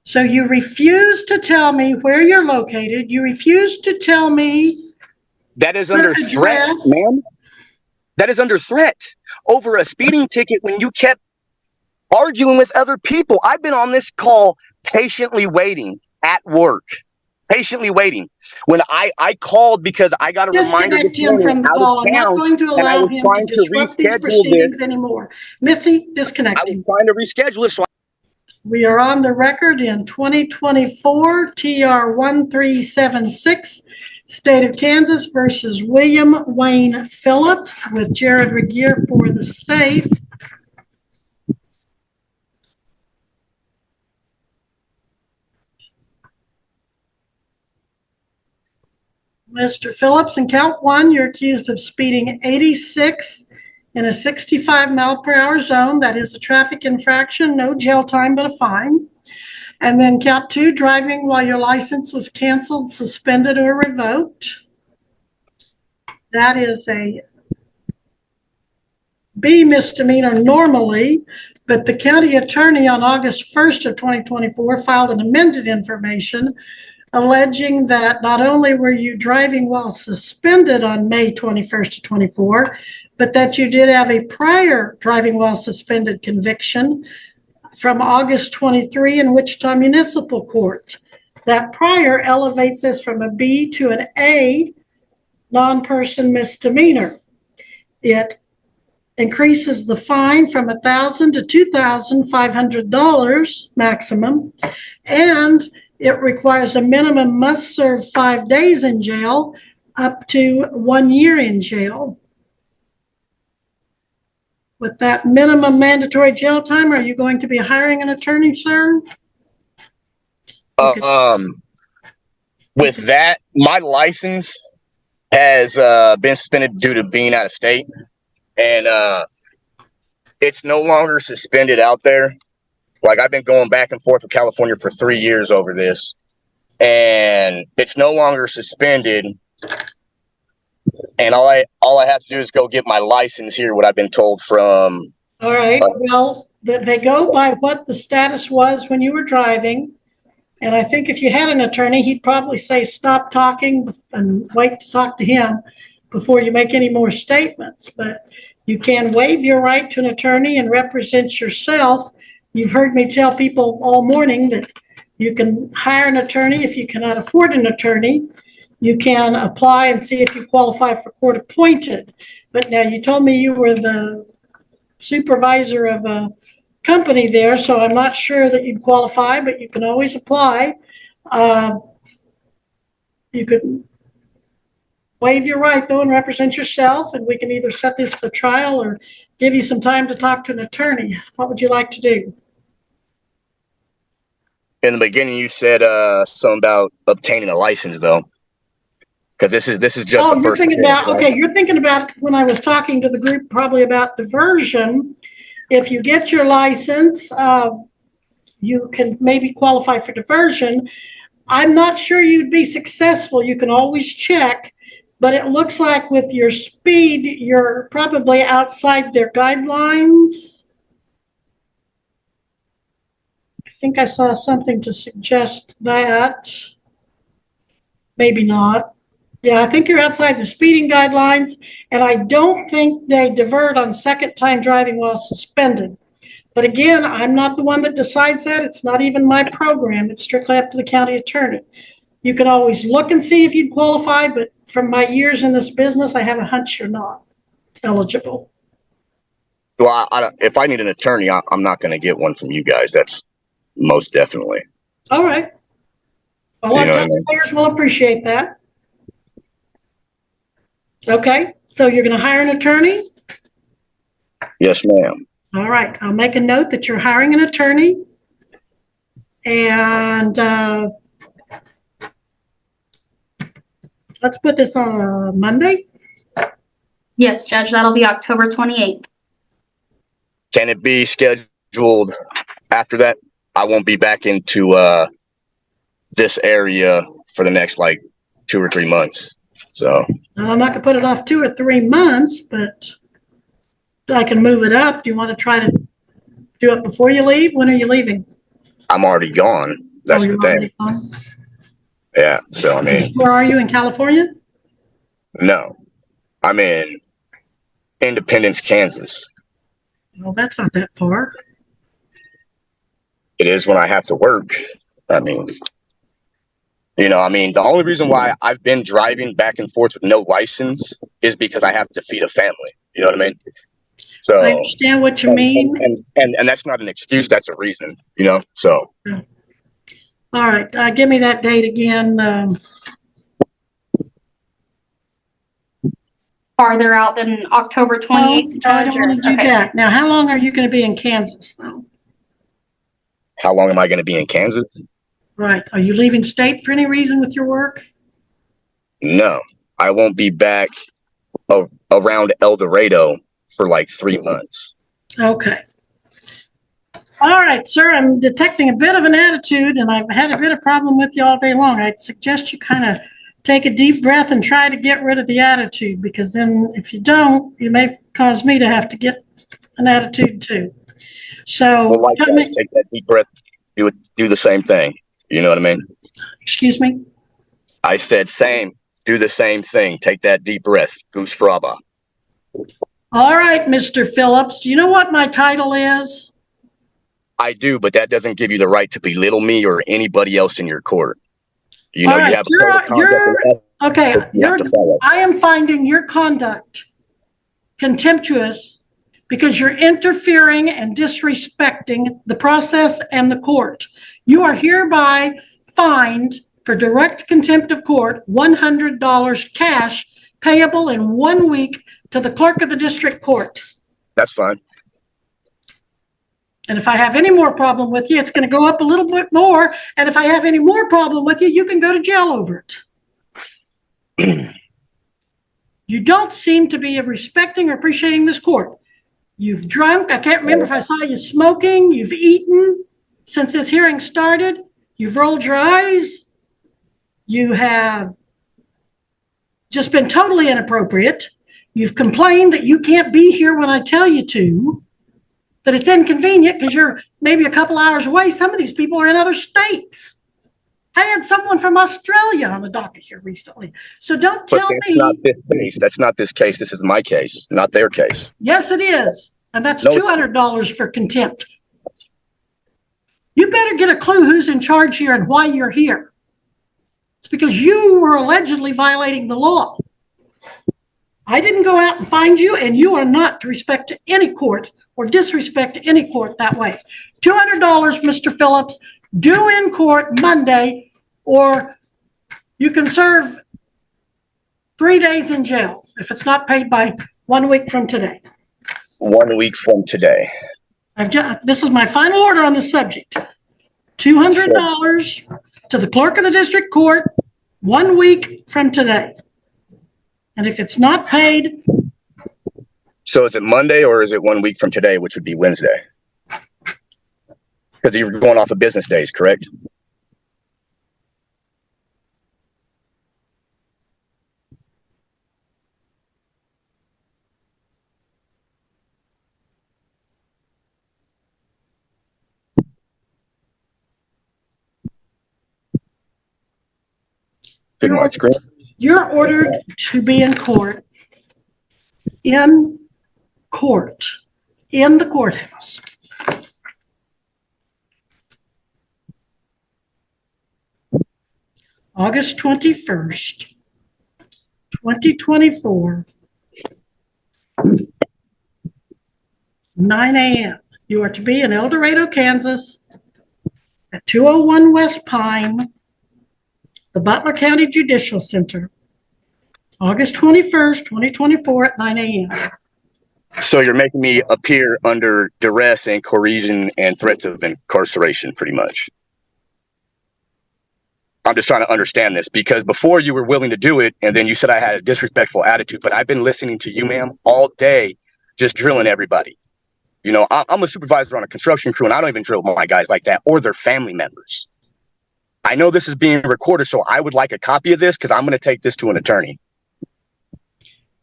So you refuse to tell me where you're located. You refuse to tell me that is under threat, ma'am. That is under threat over a speeding ticket when you kept arguing with other people. I've been on this call patiently waiting at work. Patiently waiting. When I called because I got a reminder this morning from the out call. of I'm not town, going to and I allow was him to trying to disrupt these reschedule proceedings this. anymore. Missy, disconnect I was him. trying to reschedule it. So we are on the record in 2024 TR 1376, State of Kansas versus William Wayne Phillips, with Jared Regier for the state. Mr. Phillips, in count one, you're accused of speeding 86 in a 65 mile per hour zone. That is a traffic infraction, no jail time, but a fine. And then count two, driving while your license was canceled, suspended, or revoked. That is a B misdemeanor normally, but the county attorney on August 1st of 2024 filed an amended information alleging that not only were you driving while suspended on May 21st of 24, but that you did have a prior driving while suspended conviction from August 23 in Wichita Municipal Court. That prior elevates this from a B to an A non-person misdemeanor. It increases the fine from $1,000 to $2,500 maximum, and it requires a minimum must serve 5 days in jail up to 1 year in jail. With that minimum mandatory jail time, are you going to be hiring an attorney, sir? Okay. With that, my license has been suspended due to being out of state, and it's no longer suspended out there. Like, I've been going back and forth with California for 3 years over this, and it's no longer suspended. And all I have to do is go get my license here, what I've been told from. All right. Well, they go by what the status was when you were driving. And I think if you had an attorney, he'd probably say, stop talking and wait to talk to him before you make any more statements. But you can waive your right to an attorney and represent yourself. You've heard me tell people all morning that you can hire an attorney if you cannot afford an attorney. You can apply and see if you qualify for court appointed. But now you told me you were the supervisor of a company there, so I'm not sure that you'd qualify, but you can always apply. You could waive your right, though, and represent yourself, and we can either set this for trial or give you some time to talk to an attorney. What would you like to do? In the beginning, you said something about obtaining a license, though, because this is just the first. You're thinking about when I was talking to the group, probably about diversion. If you get your license, you can maybe qualify for diversion. I'm not sure you'd be successful. You can always check, but it looks like with your speed, you're probably outside their guidelines. I think I saw something to suggest that. Maybe not. Yeah, I think you're outside the speeding guidelines, and I don't think they divert on second time driving while suspended. But again, I'm not the one that decides that. It's not even my program. It's strictly up to the county attorney. You can always look and see if you'd qualify, but from my years in this business, I have a hunch you're not eligible. Well, if I need an attorney, I'm not going to get one from you guys. That's most definitely. All right. Well, our taxpayers will appreciate that. Okay, so you're going to hire an attorney? Yes, ma'am. All right, I'll make a note that you're hiring an attorney. And let's put this on a Monday. Yes, Judge, that'll be October 28th. Can it be scheduled after that? I won't be back into this area for the next 2 or 3 months. So I'm not going to put it off 2 or 3 months, but I can move it up. Do you want to try to do it before you leave? When are you leaving? I'm already gone. That's you're the thing. already home? Yeah. So, I mean, Where are you, in California? no, I'm in Independence, Kansas. Well, that's not that far. It is when I have to work. I mean, the only reason why I've been driving back and forth with no license is because I have to feed a family. You know what I mean? I So, understand what you and, mean. and that's not an excuse. That's a reason, so. All right, give me that date again. Farther out than October 28th, No, I don't want to do Okay. that. Now, how long are you going to be in Kansas, though? How long am I going to be in Kansas? Right. Are you leaving state for any reason with your work? No, I won't be back around El Dorado for like 3 months. Okay. All right, sir, I'm detecting a bit of an attitude, and I've had a bit of problem with you all day long. I'd suggest you kind of take a deep breath and try to get rid of the attitude, because then if you don't, you may cause me to have to get an attitude too. So, Well, likewise, take that deep breath. Do the same thing. You know what I mean? excuse me? I said same. Do the same thing. Take that deep breath. Goose fraba. All right, Mr. Phillips, do you know what my title is? I do, but that doesn't give you the right to belittle me or anybody else in your court. You All right, have a code of conduct okay, you have to follow. I am finding your conduct contemptuous because you're interfering and disrespecting the process and the court. You are hereby fined for direct contempt of court, $100 cash payable in 1 week to the clerk of the district court. That's fine. And if I have any more problem with you, it's going to go up a little bit more. And if I have any more problem with you, you can go to jail over it. You don't seem to be respecting or appreciating this court. You've drunk. I can't remember if I saw you smoking. You've eaten since this hearing started. You've rolled your eyes. You have just been totally inappropriate. You've complained that you can't be here when I tell you to, that it's inconvenient because you're maybe a couple hours away. Some of these people are in other states. I had someone from Australia on the docket here recently. So don't tell me. That's not this case. That's not this case. This is my case, not their case. Yes, it is. And that's No, $200 for contempt. You better get a clue who's in charge here and why you're here. It's because you were allegedly violating the law. I didn't go out and find you, and you are not to respect to any court or disrespect any court that way. $200, Mr. Phillips, due in court Monday, or you can serve 3 days in jail if it's not paid by 1 week from today. 1 week from today. This is my final order on the subject. $200 to the clerk of the district court 1 week from today. And if it's not paid. So is it Monday or is it 1 week from today, which would be Wednesday? Because you're going off of business days, correct? You're ordered to be in court, in the courthouse. August 21st, 2024, 9 a.m. You are to be in El Dorado, Kansas, at 201 West Pine, the Butler County Judicial Center, August 21st, 2024 at 9 a.m. So you're making me appear under duress and coercion and threats of incarceration, pretty much. I'm just trying to understand this, because before you were willing to do it, and then you said I had a disrespectful attitude, but I've been listening to you, ma'am, all day, just drilling everybody. I'm a supervisor on a construction crew, and I don't even drill my guys like that or their family members. I know this is being recorded, so I would like a copy of this because I'm going to take this to an attorney.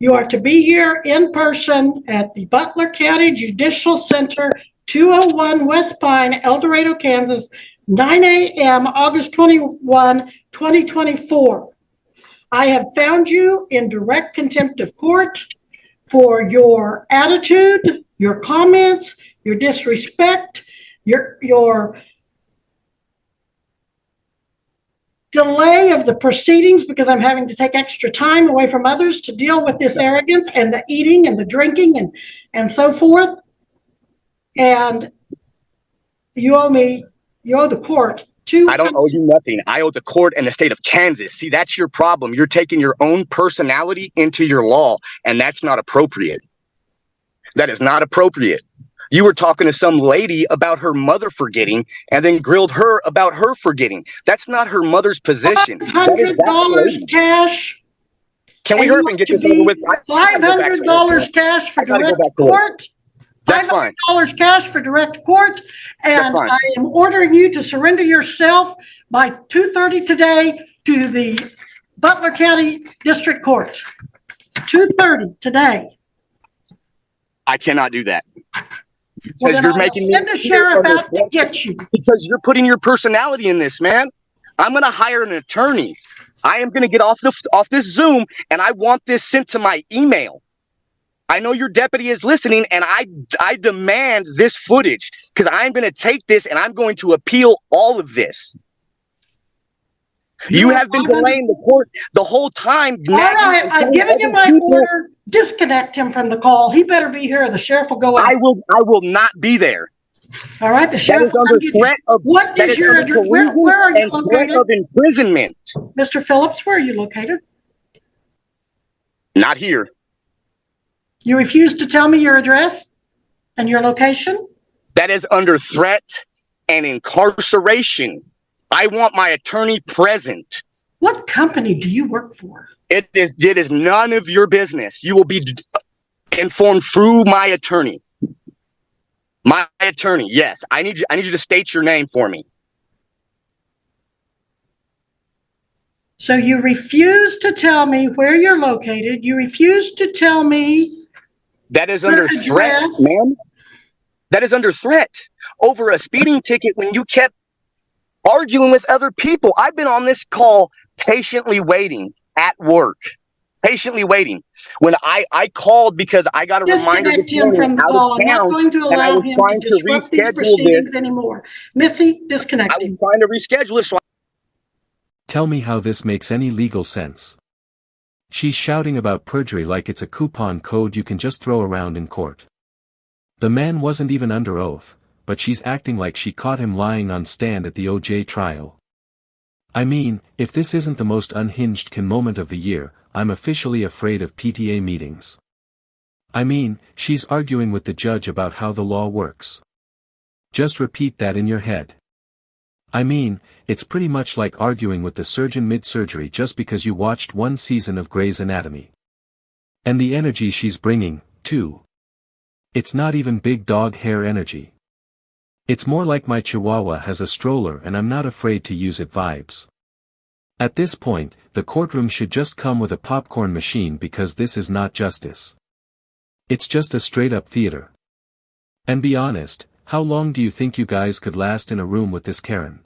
You are to be here in person at the Butler County Judicial Center, 201 West Pine, El Dorado, Kansas, 9 a.m., August 21, 2024. I have found you in direct contempt of court for your attitude, your comments, your disrespect, your delay of the proceedings because I'm having to take extra time away from others to deal with this arrogance and the eating and the drinking and so forth. And you owe the court I don't owe you nothing. I owe the court and the state of Kansas. See, that's your problem. You're taking your own personality into your law, and that's not appropriate. That is not appropriate. You were talking to some lady about her mother forgetting and then grilled her about her forgetting. That's not her mother's position. $500 cash. Can we hurry up and get this over with? $500 cash for direct court. That's fine. $500 cash for direct court. And I am ordering you to surrender yourself by 2:30 today to the Butler County District Court. 2:30 today. I cannot do that. Well, you're making send a sheriff out to get you. Because you're putting your personality in this, man. I'm going to hire an attorney. I am going to get off this Zoom, and I want this sent to my email. I know your deputy is listening, and I demand this footage because I'm going to take this and I'm going to appeal all of this. You have been delaying the court the whole time. All right, I've given you my order. Disconnect him from the call. He better be here or the sheriff will go out. I will not be there. All right, the sheriff will under threat of what is your address? Where are you located? Threat of imprisonment. Mr. Phillips, where are you located? Not here. You refuse to tell me your address and your location? That is under threat and incarceration. I want my attorney present. What company do you work for? It is none of your business. You will be informed through my attorney. My attorney, yes. I need you to state your name for me. So you refuse to tell me where you're located. You refuse to tell me that is under threat, ma'am. That is under threat over a speeding ticket when you kept arguing with other people. I've been on this call patiently waiting at work. Patiently waiting. When I called because I got a reminder this morning out of town, and I was trying to reschedule this anymore. Missy, disconnect. I was trying to reschedule it. Tell me how this makes any legal sense. She's shouting about perjury like it's a coupon code you can just throw around in court. The man wasn't even under oath, but she's acting like she caught him lying on stand at the OJ trial. I mean, if this isn't the most unhinged moment of the year, I'm officially afraid of PTA meetings. I mean, she's arguing with the judge about how the law works. Just repeat that in your head. I mean, it's pretty much like arguing with the surgeon mid-surgery just because you watched one season of Grey's Anatomy. And the energy she's bringing, too. It's not even big dog hair energy. It's more like my chihuahua has a stroller and I'm not afraid to use it vibes. At this point, the courtroom should just come with a popcorn machine because this is not justice. It's just a straight-up theater. And be honest, how long do you think you guys could last in a room with this Karen?